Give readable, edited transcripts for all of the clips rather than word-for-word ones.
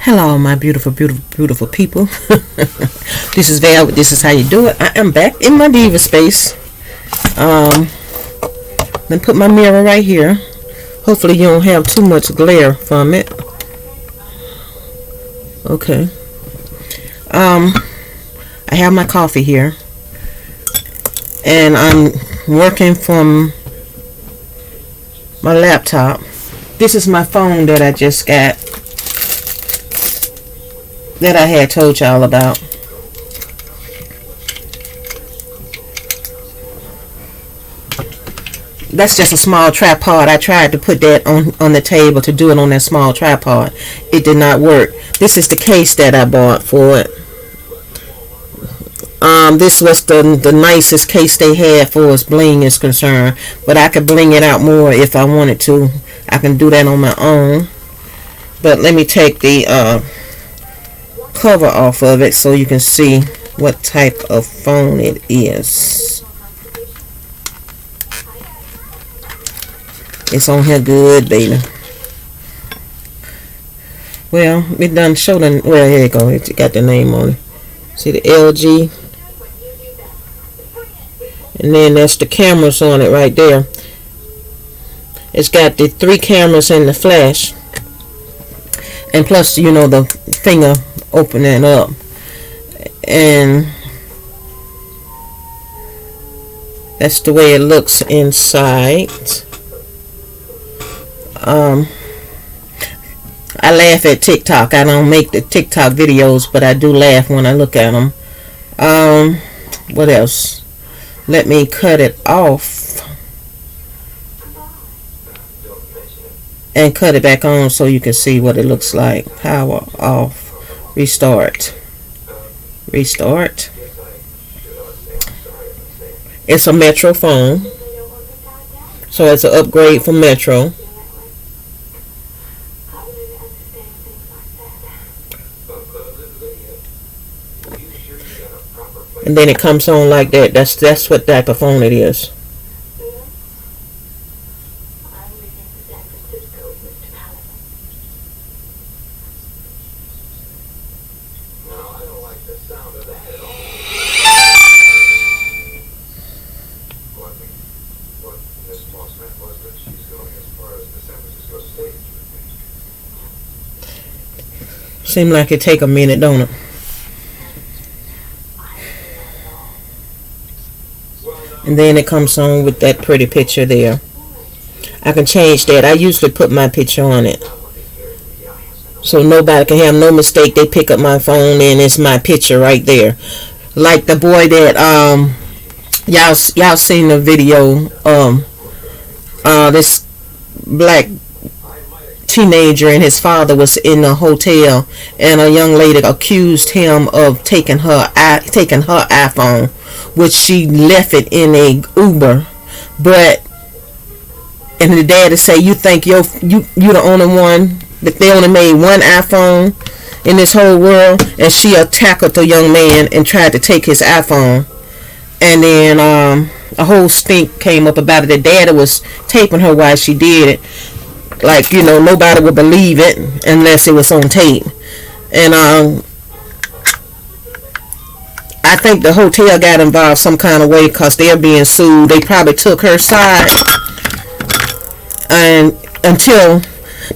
Hello, my beautiful, beautiful, beautiful people. This is Val. This is how you do it. I am back in my diva space. Then put my mirror right here. Hopefully you don't have too much glare from it. Okay. I have my coffee here, and I'm working from my laptop. This is my phone that I just got, that I had told y'all about. That's just a small tripod. I tried to put that on the table to do it on that small tripod. It did not work. This is the case that I bought for it. This was the nicest case they had for as bling is concerned, but I could bling it out more if I wanted to. I can do that on my own. But let me take the cover off of it so you can see what type of phone it is. It's on here good, baby. Well, it done showed the, well, here you go. It got the name on it. See the LG? And then that's the cameras on it right there. It's got the 3 cameras and the flash. And plus, you know, the finger opening up. And that's the way it looks inside. I laugh at TikTok. I don't make the TikTok videos, but I do laugh when I look at them. What else? Let me cut it off and cut it back on so you can see what it looks like. Power off. Restart. Restart. It's a Metro phone, so it's an upgrade from Metro. And then it comes on like that. That's what type of phone it is. Seem like it take a minute, don't it? And then it comes on with that pretty picture there. I can change that. I usually put my picture on it, so nobody can have no mistake. They pick up my phone and it's my picture right there. Like the boy that y'all seen the video. This black teenager and his father was in a hotel, and a young lady accused him of taking her iPhone, which she left it in a Uber. And the daddy say, you think you the only one, that they only made one iPhone in this whole world? And she attacked the young man and tried to take his iPhone. And then a whole stink came up about it. The daddy was taping her while she did it. Like, you know, nobody would believe it unless it was on tape. And I think the hotel got involved some kind of way because they're being sued. They probably took her side. And until,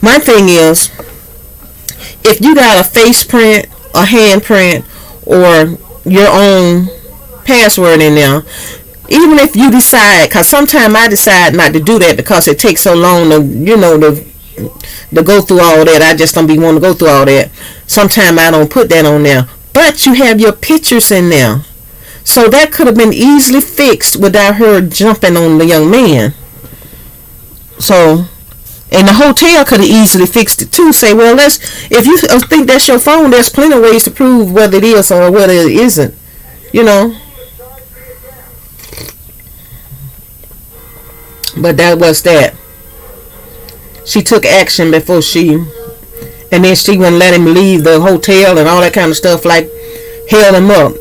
my thing is, if you got a face print, a hand print, or your own password in there, even if you decide, because sometimes I decide not to do that because it takes so long to, you know, to go through all that. I just don't be wanting to go through all that. Sometimes I don't put that on there. But you have your pictures in there. So that could have been easily fixed without her jumping on the young man. So, and the hotel could have easily fixed it too. Say, well, if you think that's your phone, there's plenty of ways to prove whether it is or whether it isn't. You know. But that was that. She took action before and then she wouldn't let him leave the hotel and all that kind of stuff, like held him up.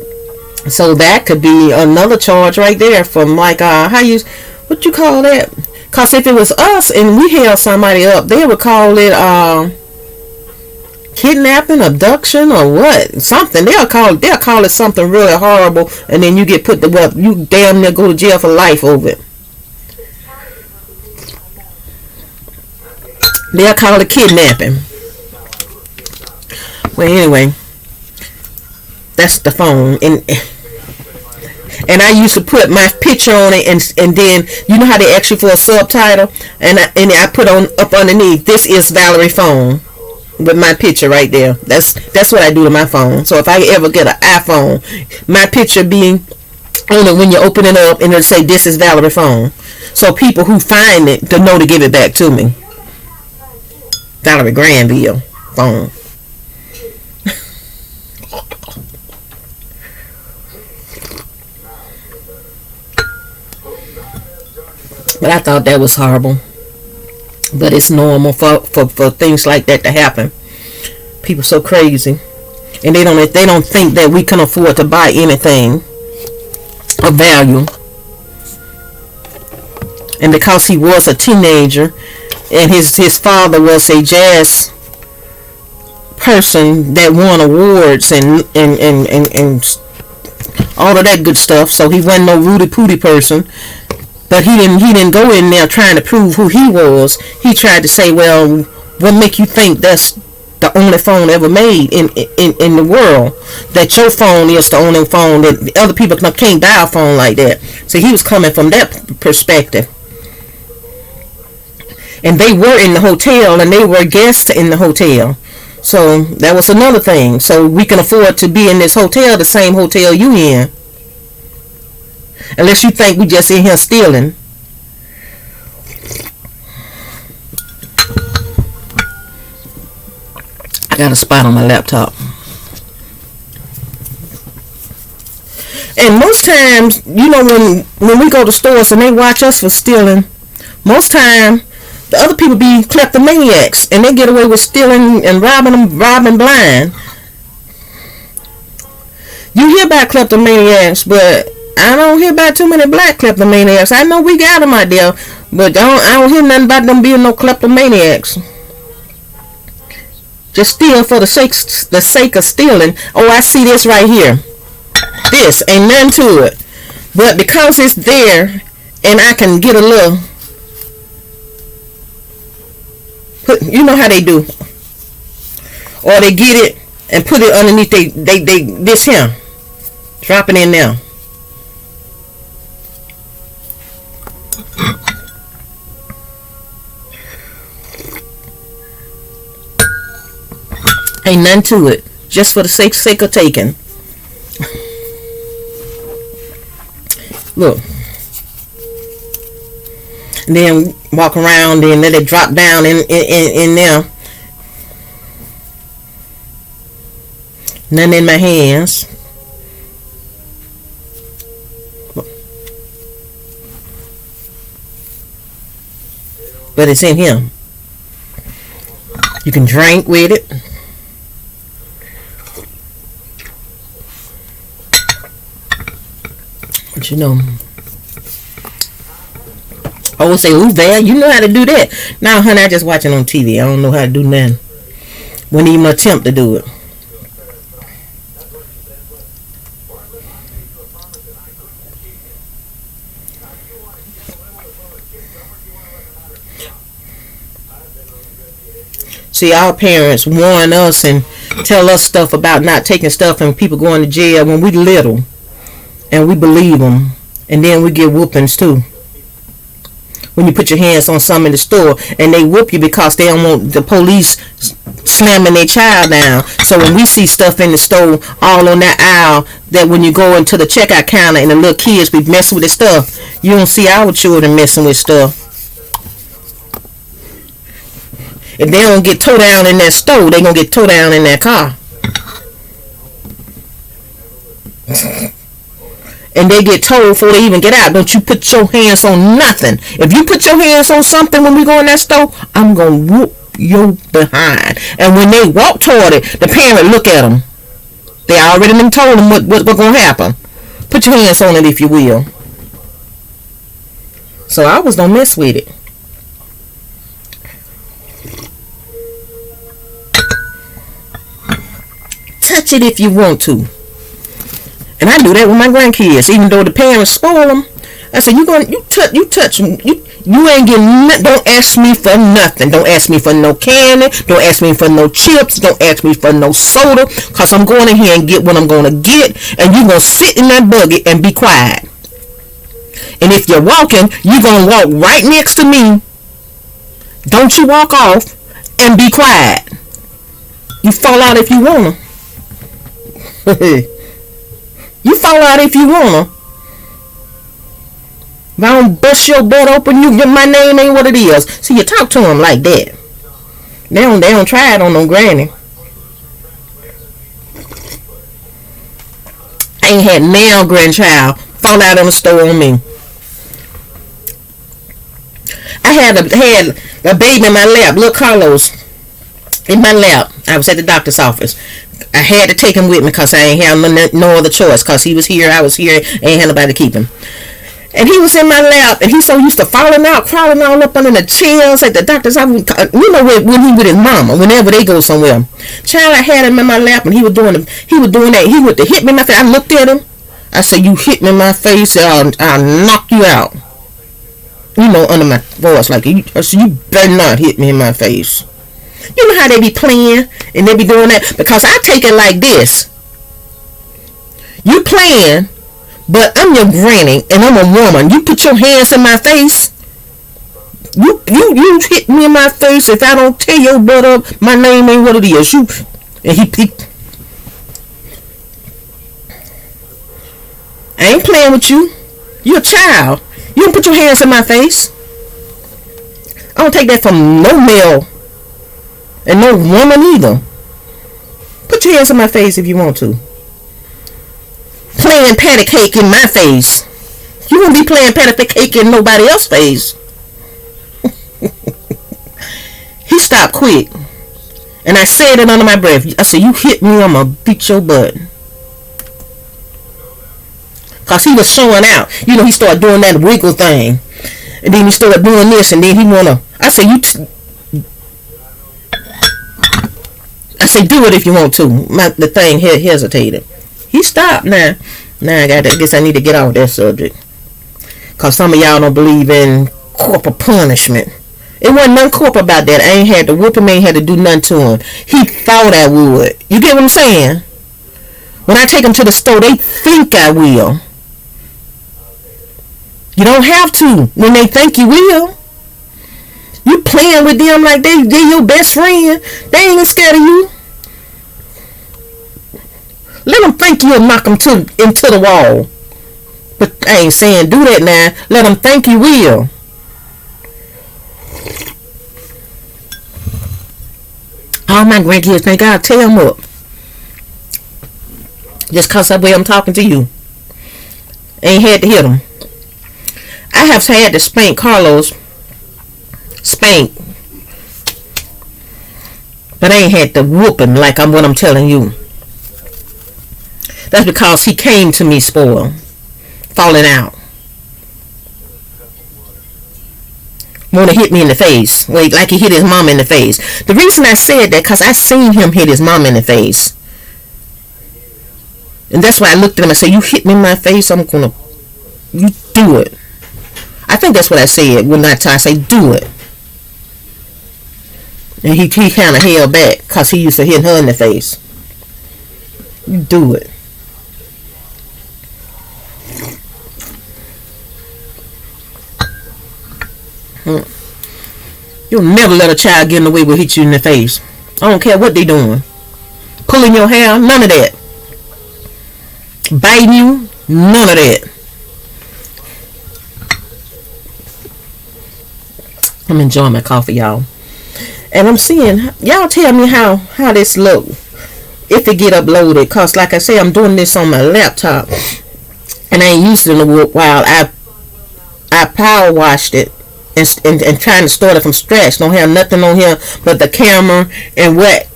So that could be another charge right there from, like, what you call that? Because if it was us and we held somebody up, they would call it kidnapping, abduction, or what? Something. They'll call it something really horrible, and then you get put to what? You damn near go to jail for life over it. They'll call it kidnapping. Well, anyway, that's the phone, and I used to put my picture on it, and then you know how they ask you for a subtitle, and I put on up underneath, this is Valerie phone, with my picture right there. That's what I do to my phone. So if I ever get an iPhone, my picture being on it when you open it up, and it'll say this is Valerie phone, so people who find it to know to give it back to me. Valerie Granville phone. But I thought that was horrible. But it's normal for things like that to happen. People so crazy, and they don't think that we can afford to buy anything of value. And because he was a teenager, and his father was a jazz person that won awards and all of that good stuff, so he wasn't no Rudy Pooty person. But he didn't go in there trying to prove who he was. He tried to say, well, what make you think that's the only phone ever made in the world? That your phone is the only phone, that other people can't buy a phone like that. So he was coming from that perspective. And they were in the hotel, and they were guests in the hotel. So that was another thing. So we can afford to be in this hotel, the same hotel you in. Unless you think we just in here stealing. I got a spot on my laptop. And most times, you know, when we go to stores and they watch us for stealing, most time the other people be kleptomaniacs, and they get away with stealing and robbing blind. You hear about kleptomaniacs, but I don't hear about too many black kleptomaniacs. I know we got them out there, but I don't hear nothing about them being no kleptomaniacs. Just steal for the sake of stealing. Oh, I see this right here. This ain't nothing to it, but because it's there, and I can get a little. You know how they do, or they get it and put it underneath they this here, drop it in there. Ain't nothing to it. Just for the sake of taking. Look. And then walk around and let it drop down in there. Nothing in my hands. But it's in here. You can drink with it. But you know, I would say, ooh, Val, you know how to do that. Now, honey, I just watch it on TV. I don't know how to do nothing. Wouldn't even attempt to do it. See, our parents warn us and tell us stuff about not taking stuff and people going to jail when we little. And we believe them. And then we get whoopings too. When you put your hands on something in the store and they whoop you because they don't want the police slamming their child down. So when we see stuff in the store all on that aisle, that when you go into the checkout counter and the little kids be messing with the stuff, you don't see our children messing with stuff. If they don't get towed down in that store, they gonna get towed down in that car. And they get told before they even get out, don't you put your hands on nothing. If you put your hands on something when we go in that store, I'm going to whoop your behind. And when they walk toward it, the parent look at them. They already been told them what's going to happen. Put your hands on it if you will. So I was don't mess with it. touch it if you want to. And I do that with my grandkids, even though the parents spoil them. I said, you touch, you ain't getting nothing. Don't ask me for nothing. Don't ask me for no candy. Don't ask me for no chips. Don't ask me for no soda. Because I'm going in here and get what I'm going to get. And you're going to sit in that buggy and be quiet. And if you're walking, you're going to walk right next to me. Don't you walk off and be quiet. You fall out if you want to. You fall out if you want to. If I don't bust your butt open, my name ain't what it is. See, you talk to them like that. They don't try it on no granny. I ain't had now grandchild fall out on the store on me. I had a baby in my lap, little Carlos, in my lap. I was at the doctor's office. I had to take him with me because I ain't had no other choice. Because he was here, I was here, ain't had nobody to keep him. And he was in my lap, and he so used to falling out, crawling all up under the chairs at the doctor's office. You know when he with his mama, whenever they go somewhere. Child, I had him in my lap, and he was doing that. He went to hit me in my face. I looked at him. I said, "You hit me in my face, I'll knock you out." You know, under my voice, like I said, "You better not hit me in my face." You know how they be playing and they be doing that? Because I take it like this. You playing, but I'm your granny and I'm a woman. You put your hands in my face. You hit me in my face. If I don't tear your butt up, my name ain't what it is. And he I ain't playing with you. You're a child. You don't put your hands in my face. I don't take that from no male. And no woman either. Put your hands in my face if you want to. Playing patty cake in my face. You won't be playing patty cake in nobody else's face. He stopped quick. And I said it under my breath. I said, "You hit me, I'm going to beat your butt." Because he was showing out. You know, he started doing that wiggle thing. And then he started doing this. And then he want to. I said, I say, "Do it if you want to." The thing hesitated. He stopped now. Now I guess I need to get off that subject. Because some of y'all don't believe in corporal punishment. It wasn't nothing corporal about that. I ain't had to whoop him, ain't had to do nothing to him. He thought I would. You get what I'm saying? When I take him to the store, they think I will. You don't have to when they think you will. You playing with them like they're your best friend. They ain't scared of you. Let them think you'll knock them into the wall. But I ain't saying do that now. Let them think you will. All my grandkids think I'll tear them up. Just because that way I'm talking to you. Ain't had to hit them. I have had to spank Carlos. Spank. But I ain't had to whoop him like what I'm telling you. That's because he came to me spoiled. Falling out. Want to hit me in the face. Like he hit his mom in the face. The reason I said that because I seen him hit his mom in the face. And that's why I looked at him and said, "You hit me in my face, I'm going to... You do it." I think that's what I said when I say do it. And he kind of held back because he used to hit her in the face. You do it. You'll never let a child get away with hit you in the face. I don't care what they doing. Pulling your hair, none of that. Biting you, none of that. I'm enjoying my coffee, y'all. And I'm seeing, y'all tell me how this look. If it get uploaded. Because like I say, I'm doing this on my laptop. And I ain't used it in a while. I power washed it. And trying to start it from scratch. Don't have nothing on here but the camera and what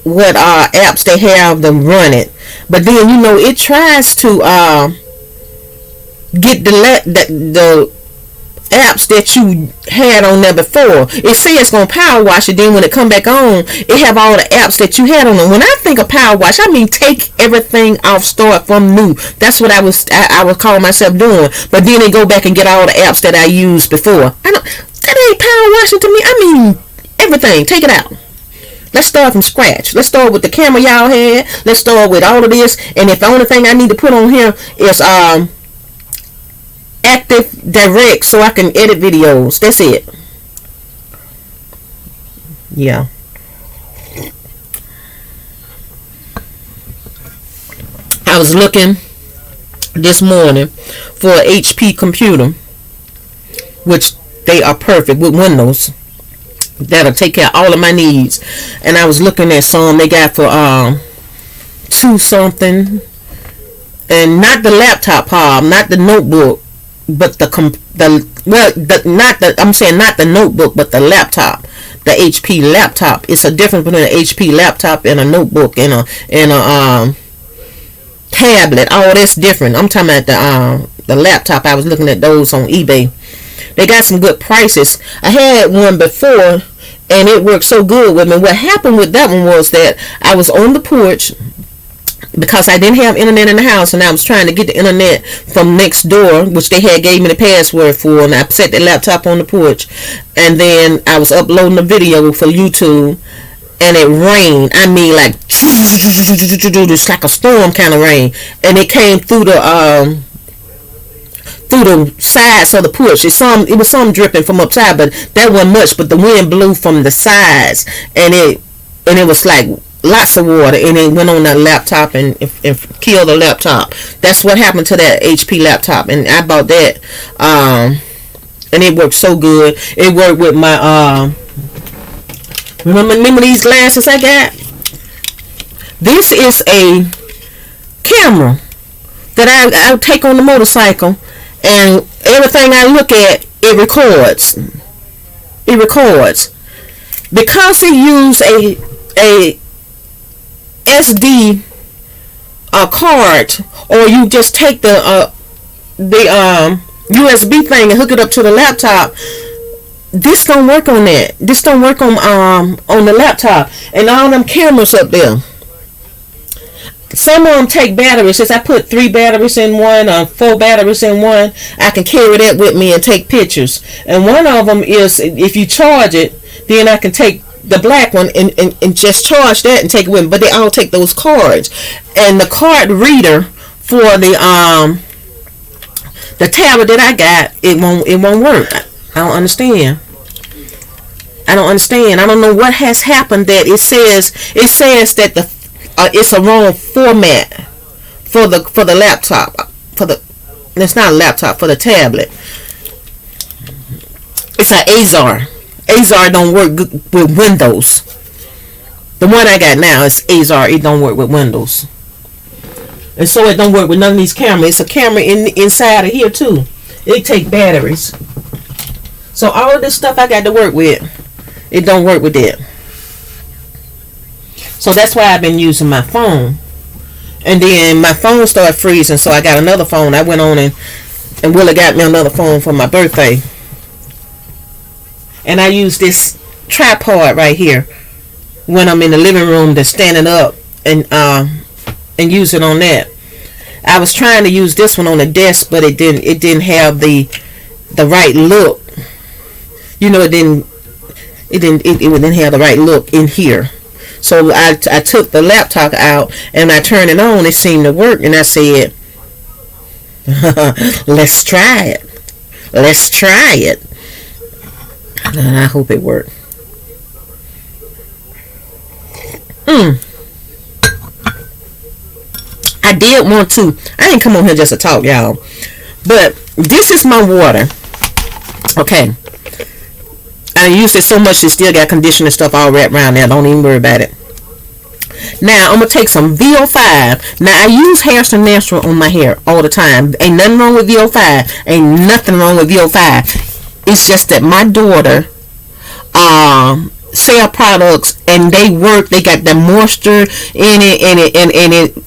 apps they have them run it. But then you know it tries to get the apps that you had on there before. It says it's gonna power wash it. Then when it come back on, it have all the apps that you had on them. When I think of power wash, I mean take everything off, start from new. That's what I was calling myself doing. But then they go back and get all the apps that I used before. That ain't power washing to me. I mean everything. Take it out. Let's start from scratch. Let's start with the camera y'all had. Let's start with all of this. And if the only thing I need to put on here is Active Direct so I can edit videos. That's it. Yeah. I was looking this morning for an HP computer, which they are perfect with Windows. That'll take care of all of my needs. And I was looking at some they got for $2 something, and not the laptop, not the notebook, but I'm saying not the notebook, but the laptop, the HP laptop. It's a difference between an HP laptop and a notebook and a tablet. Oh, that's different. I'm talking about the laptop. I was looking at those on eBay. They got some good prices. I had one before, and it worked so good with me. What happened with that one was that I was on the porch because I didn't have internet in the house, and I was trying to get the internet from next door, which they had gave me the password for, and I set the laptop on the porch, and then I was uploading the video for YouTube, and it rained. I mean, like it's like a storm kind of rain, and it came through the sides of the porch. It was some dripping from upside, but that wasn't much. But the wind blew from the sides, and it was like lots of water, and it went on that laptop and killed the laptop. That's what happened to that HP laptop, and I bought that, and it worked so good. It worked with my remember these glasses I got? This is a camera that I take on the motorcycle, and everything I look at, it records. It records. Because it used a SD card, or you just take the USB thing and hook it up to the laptop. This don't work on that. This don't work on the laptop. And all them cameras up there, some of them take batteries. Since I put 3 batteries in one, 4 batteries in one, I can carry that with me and take pictures. And one of them is, if you charge it, then I can take the black one and just charge that and take it with me. But they all take those cards. And the card reader for the tablet that I got, it won't work. I don't understand. I don't know what has happened that it says that it's a wrong format for the laptop, it's not a laptop, for the tablet. It's an Azar. Azar don't work good with Windows. The one I got now is Azar. It don't work with Windows, and so it don't work with none of these cameras. It's a camera inside of here too. It take batteries. So all of this stuff I got to work with, it don't work with it. So that's why I've been using my phone. And then my phone started freezing, so I got another phone. I went on and Willie got me another phone for my birthday. And I use this tripod right here when I'm in the living room, that's standing up, and use it on that. I was trying to use this one on the desk, but it didn't have the right look. You know, it didn't have the right look in here. So I took the laptop out, and I turned it on. It seemed to work, and I said, let's try it. Let's try it. And I hope it worked. I did want to. I didn't come on here just to talk, y'all. But this is my water. Okay. I use it so much it still got conditioner stuff all wrapped around there. Don't even worry about it. Now I'm gonna take some VO5. Now I use Hairston Natural on my hair all the time. Ain't nothing wrong with VO5. Ain't nothing wrong with VO5. It's just that my daughter sell products, and they work. They got the moisture in it, and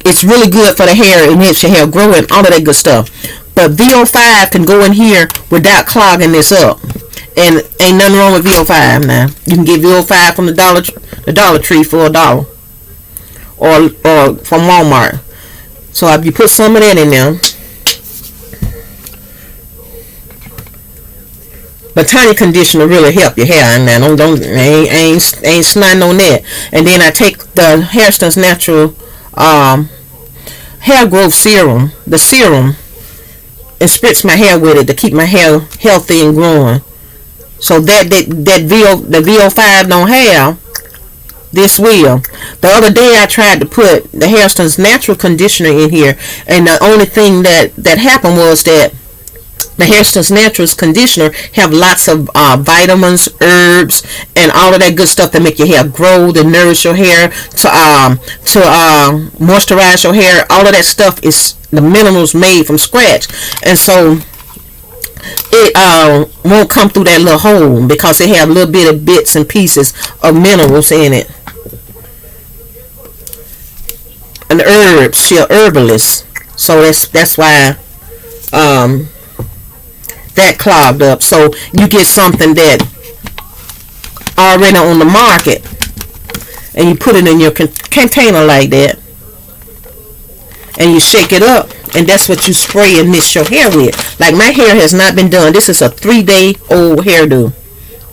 it's really good for the hair. It makes your hair grow and all of that good stuff. But VO5 can go in here without clogging this up. And ain't nothing wrong with VO5 now. You can get VO5 from the Dollar Tree for $1. Or from Walmart. So if you put some of that in there. But tiny conditioner really help your hair. Now ain't snotting on that. And then I take the Hairston's Natural hair growth serum, the serum, and spritz my hair with it to keep my hair healthy and growing. So the VO5 don't have, this will. The other day I tried to put the Hairston's Natural conditioner in here, and the only thing that happened was that the Hairston's Naturals conditioner have lots of vitamins, herbs, and all of that good stuff that make your hair grow, to nourish your hair, to moisturize your hair. All of that stuff is the minerals made from scratch, and so it won't come through that little hole because it have a little bit of bits and pieces of minerals in it. And herbs, she a herbalist, so that's why that clogged up. So you get something that already on the market, and you put it in your container like that, and you shake it up, and that's what you spray and mist your hair with. Like my hair has not been done. This is a 3-day-old hairdo.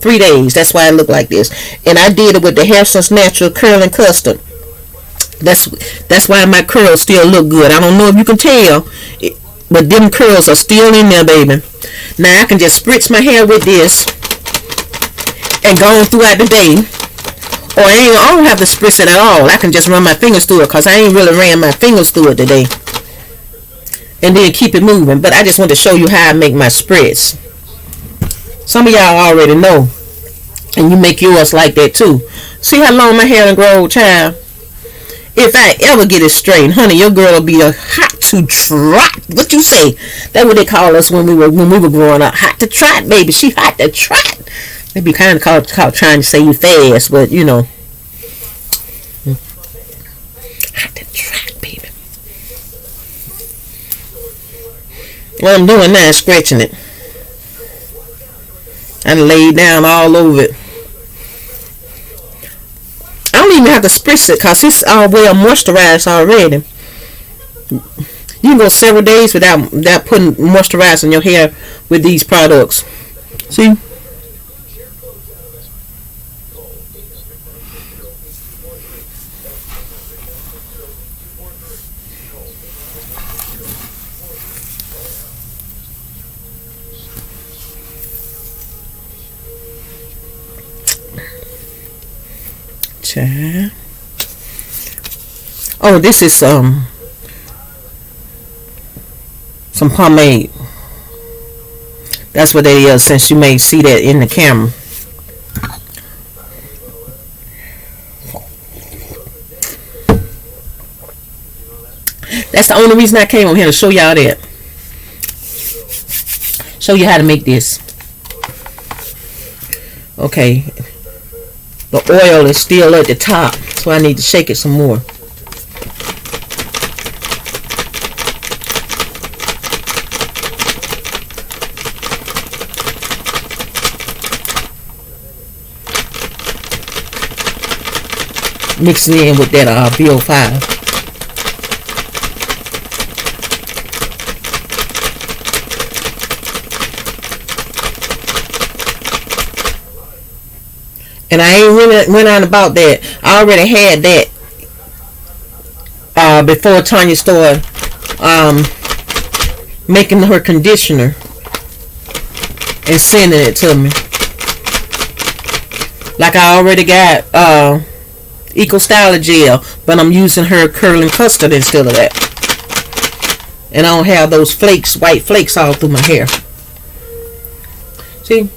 3 days. That's why I look like this. And I did it with the Hairston's Natural Curling Custard. That's why my curls still look good. I don't know if you can tell, but them curls are still in there, baby. Now I can just spritz my hair with this and go on throughout the day. Or I don't have to spritz it at all. I can just run my fingers through it because I ain't really ran my fingers through it today. And then keep it moving. But I just want to show you how I make my spritz. Some of y'all already know. And you make yours like that too. See how long my hair done grow, child? If I ever get it straight, honey, your girl will be a hot to trot. What you say? That's what they call us when we were growing up. Hot to trot, baby. She hot to trot. They be kind of called trying to say you fast, but you know. Hot to trot, baby. What I'm doing now is scratching it. I laid down all over it. I don't even have to spritz it because it's all well moisturized already. You can go several days without putting moisturizer in your hair with these products. See? Oh, this is some pomade. That's what they is, since you may see that in the camera. That's the only reason I came on here, to show y'all that. Show you how to make this. Okay. The oil is still at the top, so I need to shake it some more. Mix it in with that VO5. And I ain't really went on about that. I already had that before Tonya started making her conditioner and sending it to me. Like I already got Eco Styler gel, but I'm using her curling custard instead of that. And I don't have those flakes, white flakes all through my hair. See?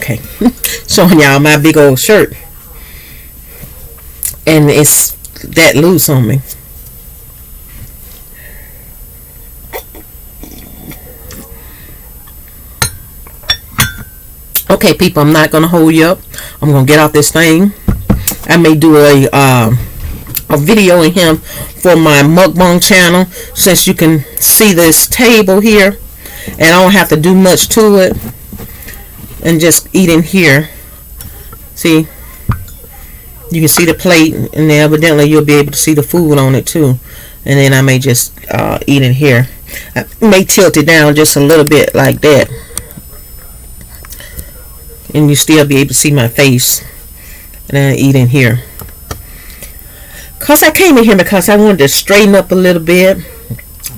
Okay. Showing y'all my big old shirt. And it's that loose on me. Okay, people, I'm not gonna hold you up. I'm gonna get off this thing. I may do a video in him for my mukbang channel, since you can see this table here, and I don't have to do much to it, and just eat in here. See, you can see the plate, and then evidently you'll be able to see the food on it too. And then I may just eat in here. I may tilt it down just a little bit like that, and you still be able to see my face. And then I eat in here. Cause I came in here because I wanted to straighten up a little bit.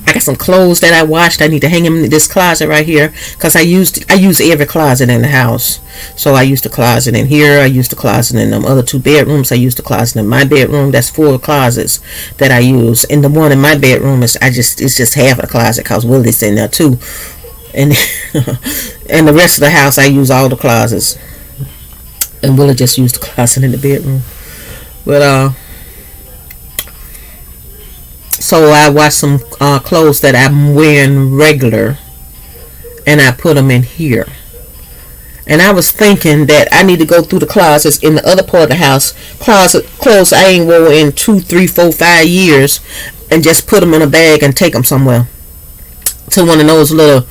I got some clothes that I washed. I need to hang them in this closet right here. Cause I use every closet in the house. So I use the closet in here. I use the closet in them other 2 bedrooms. I use the closet in my bedroom. That's 4 closets that I use. And the one in my bedroom it's just half of the closet. Cause Willie's in there too. And and the rest of the house I use all the closets. And Willie just used the closet in the bedroom. But so I washed some clothes that I'm wearing regular, and I put them in here. And I was thinking that I need to go through the closets in the other part of the house, clothes I ain't wore in 2, 3, 4, 5 years, and just put them in a bag and take them somewhere to one of those little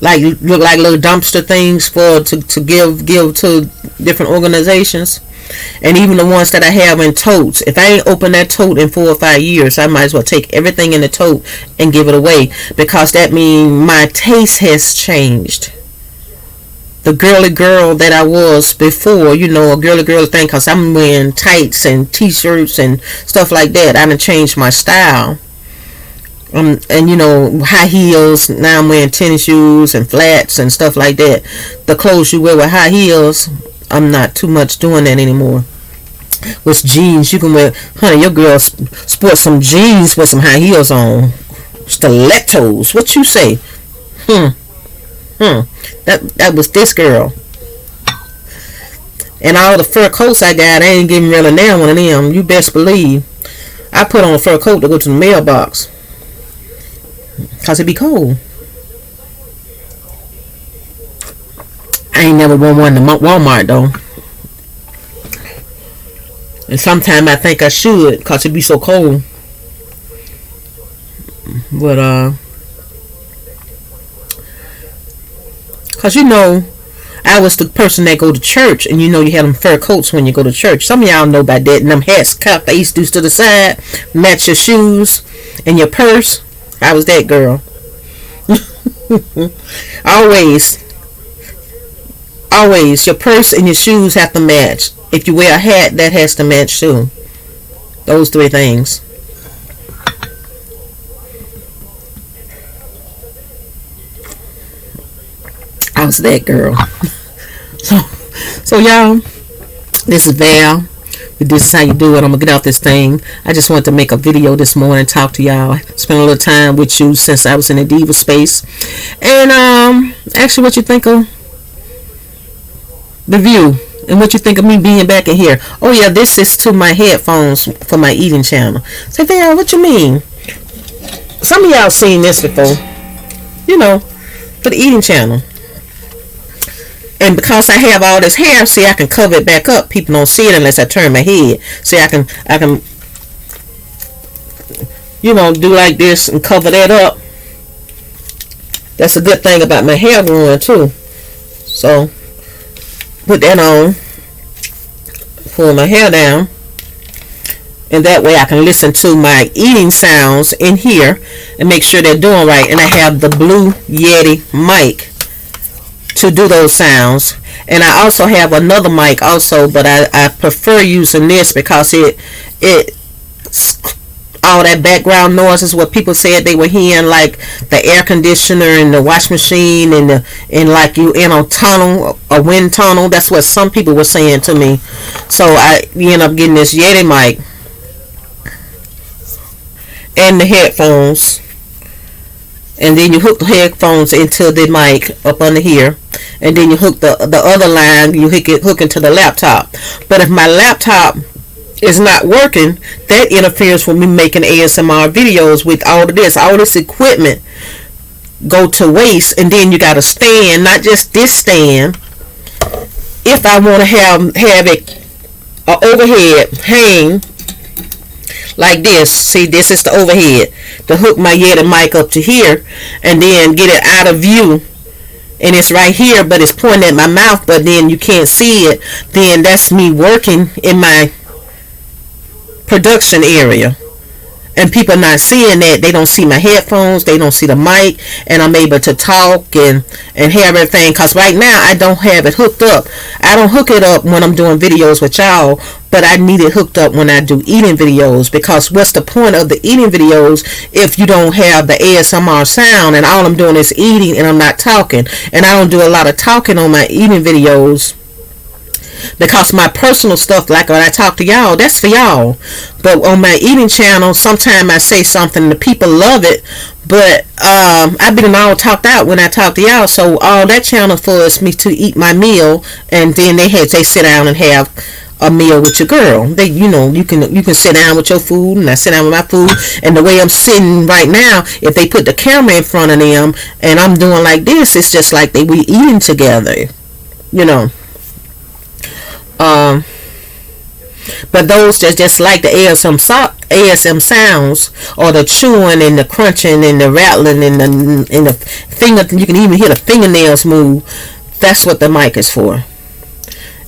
like look like little dumpster things to give to different organizations. And even the ones that I have in totes, if I ain't opened that tote in 4 or 5 years, I might as well take everything in the tote and give it away, because that means my taste has changed. The girly girl that I was before, a girly girl thing, because I'm wearing tights and t-shirts and stuff like that. I done changed my style. And high heels. Now I'm wearing tennis shoes and flats and stuff like that. The clothes you wear with high heels, I'm not too much doing that anymore. With jeans, you can wear, honey, your girl sports some jeans with some high heels on. Stilettos. What you say? That was this girl. And all the fur coats I got, I ain't getting really now one of them. You best believe. I put on a fur coat to go to the mailbox. Cause it be cold. I ain't never worn one to Walmart though. And sometimes I think I should, cause it be so cold. But cause I was the person that go to church, and you had them fur coats when you go to church. Some of y'all know about that. And them hats cocked the east to the side, match your shoes and your purse. I was that girl. Always, your purse and your shoes have to match. If you wear a hat, that has to match too. Those 3 things. I was that girl. So y'all, this is Val. This is how you do it. I'm gonna get out this thing. I just wanted to make a video this morning, talk to y'all, spend a little time with you since I was in the diva space, and actually what you think of the view and what you think of me being back in here. Oh yeah, this is to my headphones for my eating channel. Say, Val, what you mean? Some of y'all seen this before, for the eating channel. And because I have all this hair, see, I can cover it back up. People don't see it unless I turn my head. See, I can do like this and cover that up. That's a good thing about my hair growing too. So, put that on. Pull my hair down. And that way I can listen to my eating sounds in here and make sure they're doing right. And I have the Blue Yeti mic to do those sounds, and I also have another mic also, but I prefer using this because it all that background noise is what people said they were hearing, like the air conditioner and the wash machine and like you in a wind tunnel. That's what some people were saying to me. So I end up getting this Yeti mic and the headphones. and then you hook the headphones into the mic up under here, and then you hook the other line, you hook into the laptop. But if my laptop is not working, that interferes with me making ASMR videos. With all this equipment go to waste. And then you got a stand, not just this stand. If I want to have it overhead hang like this, see, this is the overhead to hook my Yeti mic up to here, and then get it out of view, and it's right here, but it's pointing at my mouth, but then you can't see it. Then that's me working in my production area, and people not seeing that. They don't see my headphones, they don't see the mic, and I'm able to talk and have everything. Because right now I don't have it hooked up. I don't hook it up when I'm doing videos with y'all, but I need it hooked up when I do eating videos. Because what's the point of the eating videos if you don't have the ASMR sound, and all I'm doing is eating and I'm not talking? And I don't do a lot of talking on my eating videos, because my personal stuff, like when I talk to y'all, that's for y'all. But on my eating channel, sometimes I say something, the people love it, but I've been all talked out when I talk to y'all. So all that channel for is me to eat my meal, and then they sit down and have a meal with your girl. They, you can sit down with your food, and I sit down with my food. And the way I'm sitting right now, if they put the camera in front of them and I'm doing like this, it's just like we eating together, But those that just like the ASM sounds, or the chewing and the crunching and the rattling and the finger, you can even hear the fingernails move. That's what the mic is for,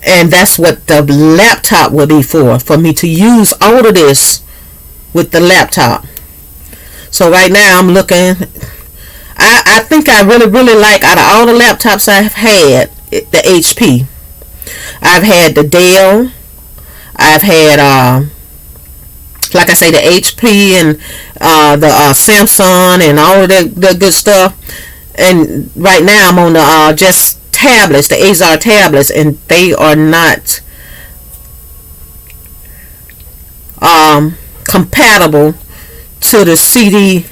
and that's what the laptop will be for me to use all of this with the laptop. So right now I'm looking. I think I really like, out of all the laptops I've had, the HP. I've had the Dell. I've had, like I say, the HP and the Samsung and all of the good stuff. And right now I'm on the just tablets, the Azar tablets, and they are not compatible to the SD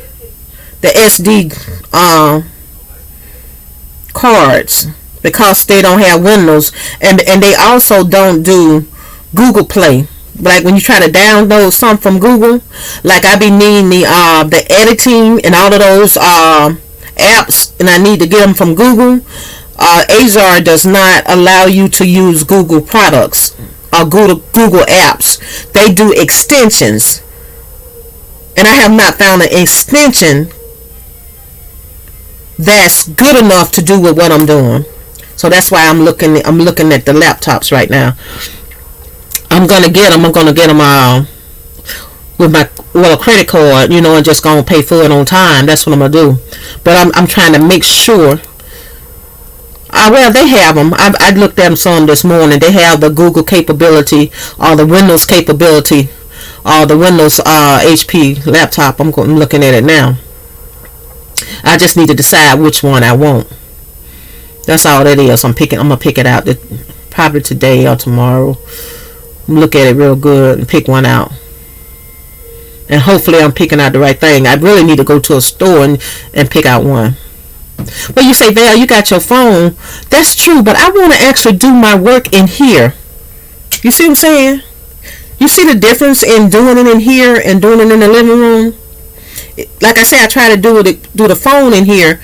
cards, because they don't have Windows, and they also don't do Google Play. Like when you try to download something from Google, like I be needing the editing and all of those apps, and I need to get them from Google. Azar does not allow you to use Google products or Google apps. They do extensions, and I have not found an extension that's good enough to do with what I'm doing. So that's why I'm looking at the laptops right now. I'm gonna get them with a credit card, and just gonna pay for it on time. That's what I'm gonna do. But I'm trying to make sure. Well, they have them. I looked at them some this morning. They have the Google capability, or the Windows capability, or the Windows HP laptop. I'm looking at it now. I just need to decide which one I want. That's all that is. I'm gonna pick it out probably today or tomorrow. Look at it real good and pick one out. And hopefully I'm picking out the right thing. I really need to go to a store and pick out one. But you say, Val, you got your phone. That's true, but I want to actually do my work in here. You see what I'm saying? You see the difference in doing it in here and doing it in the living room? Like I said, I tried to do the phone in here.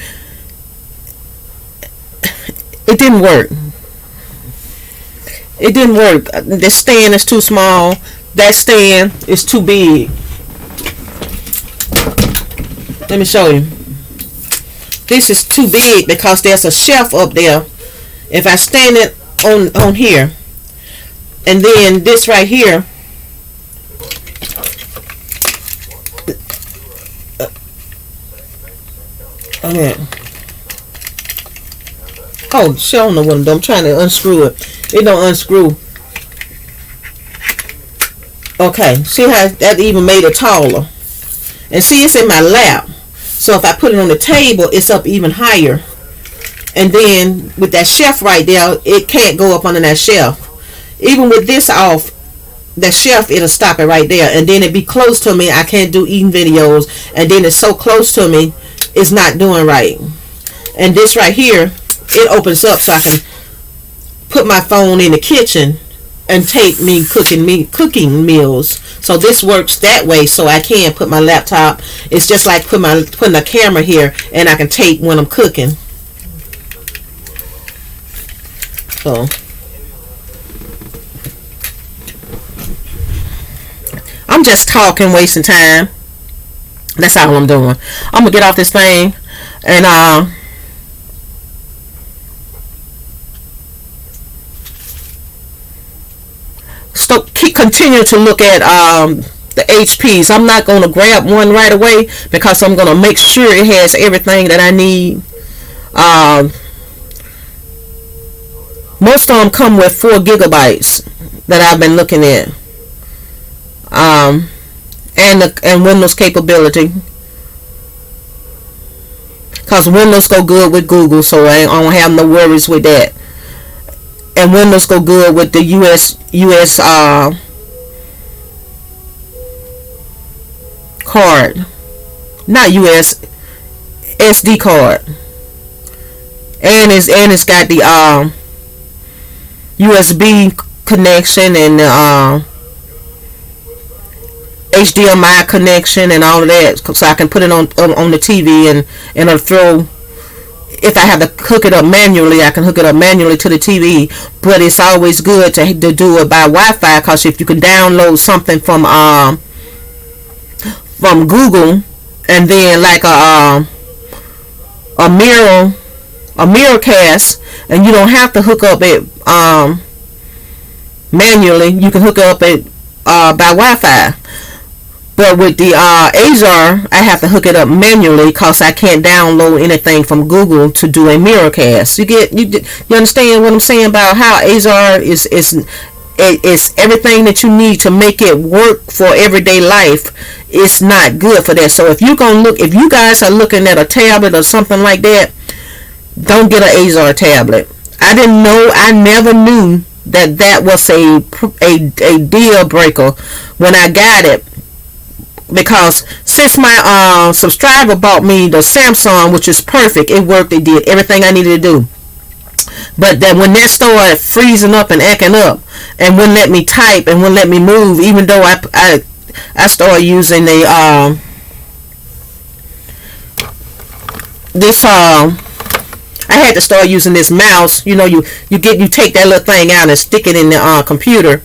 It didn't work. It didn't work. The stand is too small. That stand is too big. Let me show you. This is too big because there's a shelf up there. If I stand it on here, and then this right here, oh, shit, I don't know what I'm doing. I'm trying to unscrew it. It don't unscrew. Okay, see how that even made it taller. And see, it's in my lap. So if I put it on the table, it's up even higher. And then with that shelf right there, it can't go up under that shelf. Even with this off, that shelf, it'll stop it right there. And then it be close to me. I can't do eating videos. And then it's so close to me, is not doing right. And this right here, it opens up so I can put my phone in the kitchen and tape me cooking meals. So this works that way, so I can put my laptop. It's just like putting a camera here, and I can tape when I'm cooking. So I'm just talking, wasting time. That's all I'm doing. I'm gonna get off this thing and continue to look at the HPs. I'm not gonna grab one right away because I'm gonna make sure it has everything that I need. Most of them come with 4 gigabytes that I've been looking at. And Windows capability, because Windows go good with Google, so I don't have no worries with that. And Windows go good with the US card, not US SD card, and it's got the USB connection and HDMI connection and all of that, so I can put it on the TV and it'll throw. If I have to hook it up manually, I can hook it up manually to the TV. But it's always good to do it by Wi-Fi, because if you can download something from Google, and then like a Miracast, and you don't have to hook up it manually. You can hook it up it by Wi-Fi. But with the Azar, I have to hook it up manually because I can't download anything from Google to do a Miracast. You understand what I'm saying about how Azar is everything that you need to make it work for everyday life. It's not good for that. So if you guys are looking at a tablet or something like that, don't get an Azar tablet. I never knew that was a deal breaker when I got it. Because since my subscriber bought me the Samsung, which is perfect, it worked, it did everything I needed to do. But then when that started freezing up and acting up, and wouldn't let me type and wouldn't let me move, even though I started using I had to start using this mouse. You take that little thing out and stick it in the computer.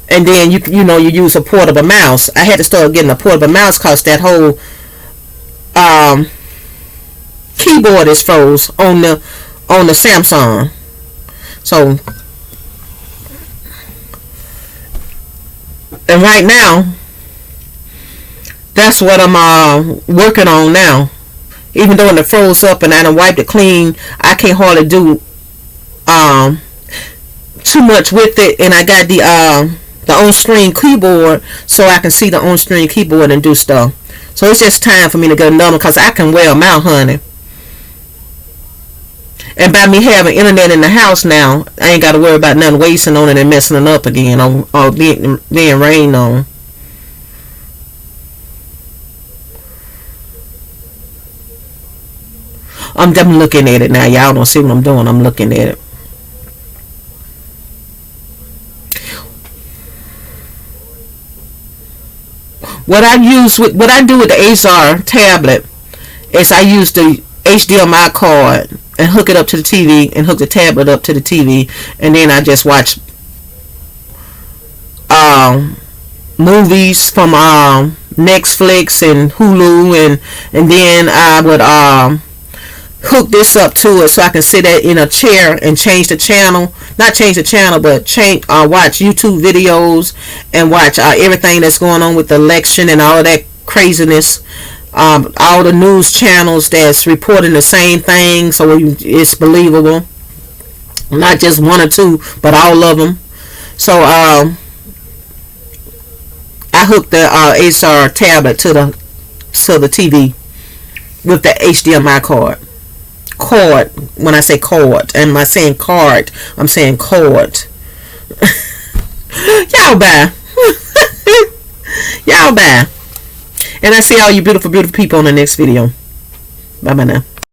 And then you use a portable mouse. I had to start getting a portable mouse because that whole keyboard is froze on the Samsung. So, and right now, that's what I'm working on now. Even though it froze up and I done wiped it clean, I can't hardly do too much with it. And I got the on-screen keyboard, so I can see the on-screen keyboard and do stuff. So it's just time for me to get another one, because I can wear them out, honey. And by me having internet in the house now, I ain't got to worry about nothing wasting on it and messing it up again or being rained on. I'm definitely looking at it now. Y'all don't see what I'm doing. I'm looking at it. What I do with the Azar tablet is I use the HDMI card and hook it up to the TV and hook the tablet up to the TV, and then I just watch movies from Netflix and Hulu, and then I would hook this up to it so I can sit in a chair and change the channel. Not change the channel, but watch YouTube videos and watch everything that's going on with the election and all of that craziness. All the news channels that's reporting the same thing, so it's believable. Not just one or two, but all of them. So I hooked the Acer tablet to the TV with the HDMI cord. When I say cord, I'm not saying card, I'm saying cord. Y'all bye. Y'all bye. And I see all you beautiful, beautiful people on the next video. Bye bye now.